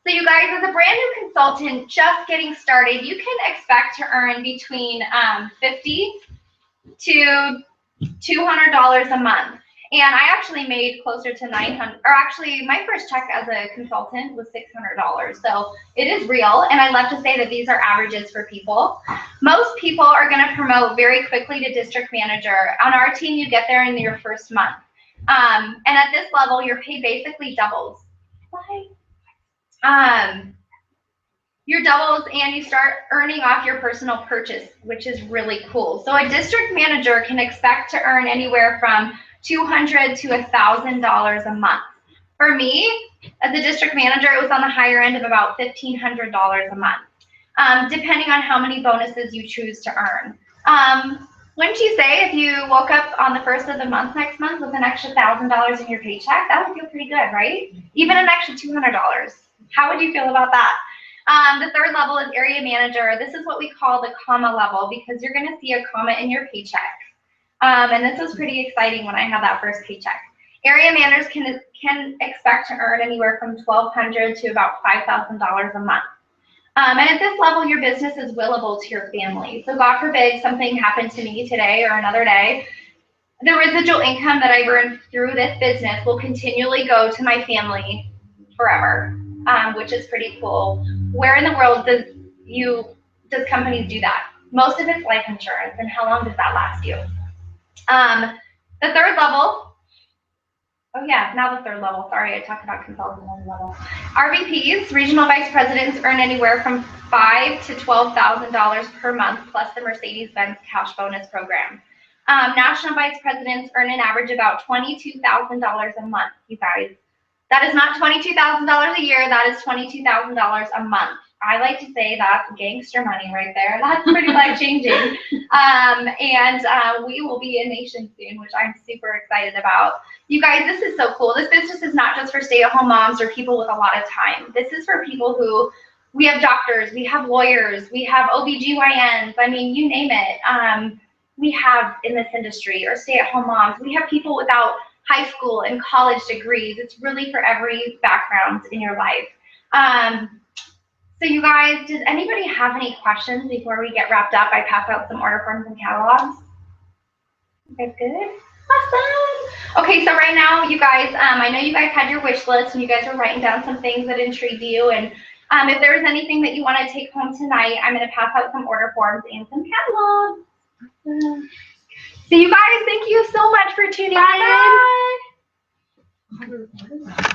So you guys, as a brand new consultant just getting started, you can expect to earn between $50 to $200 a month. And I actually made closer to $900, or actually my first check as a consultant was $600. So it is real. And I love to say that these are averages for people. Most people are going to promote very quickly to district manager. On our team, you get there in your first month. And at this level, your pay basically doubles. Your doubles, and you start earning off your personal purchase, which is really cool. So a district manager can expect to earn anywhere from $200 to $1,000 a month. For me, as a district manager, it was on the higher end of about $1,500 a month, depending on how many bonuses you choose to earn. Wouldn't you say if you woke up on the first of the month next month with an extra $1,000 in your paycheck, that would feel pretty good, right? Even an extra $200. How would you feel about that? The third level is area manager. This is what we call the comma level because you're going to see a comma in your paycheck. And this was pretty exciting when I had that first paycheck. Area managers can expect to earn anywhere from $1,200 to about $5,000 a month. And at this level, your business is willable to your family. So God forbid something happened to me today or another day, the residual income that I earned through this business will continually go to my family forever, which is pretty cool. Where in the world does companies do that? Most of it's life insurance, and how long does that last you? The third level, sorry, I talked about consultant level. RVPs, regional vice presidents, earn anywhere from $5,000 to $12,000 per month, plus the Mercedes-Benz cash bonus program. National vice presidents earn an average about $22,000 a month, you guys. That is not $22,000 a year, that is $22,000 a month. I like to say that's gangster money right there. That's pretty life-changing. And we will be a nation soon, which I'm super excited about. You guys, this is so cool. This business is not just for stay-at-home moms or people with a lot of time. This is for people who, we have doctors, we have lawyers, we have OBGYNs, I mean, you name it. We have in this industry, or stay-at-home moms. We have people without high school and college degrees. It's really for every background in your life. So you guys, does anybody have any questions before we get wrapped up? I pass out some order forms and catalogs. You guys good? Awesome. Okay, so right now, you guys, I know you guys had your wish list and you guys were writing down some things that intrigue you. And if there's anything that you want to take home tonight, I'm going to pass out some order forms and some catalogs. Awesome. So you guys, thank you so much for tuning in.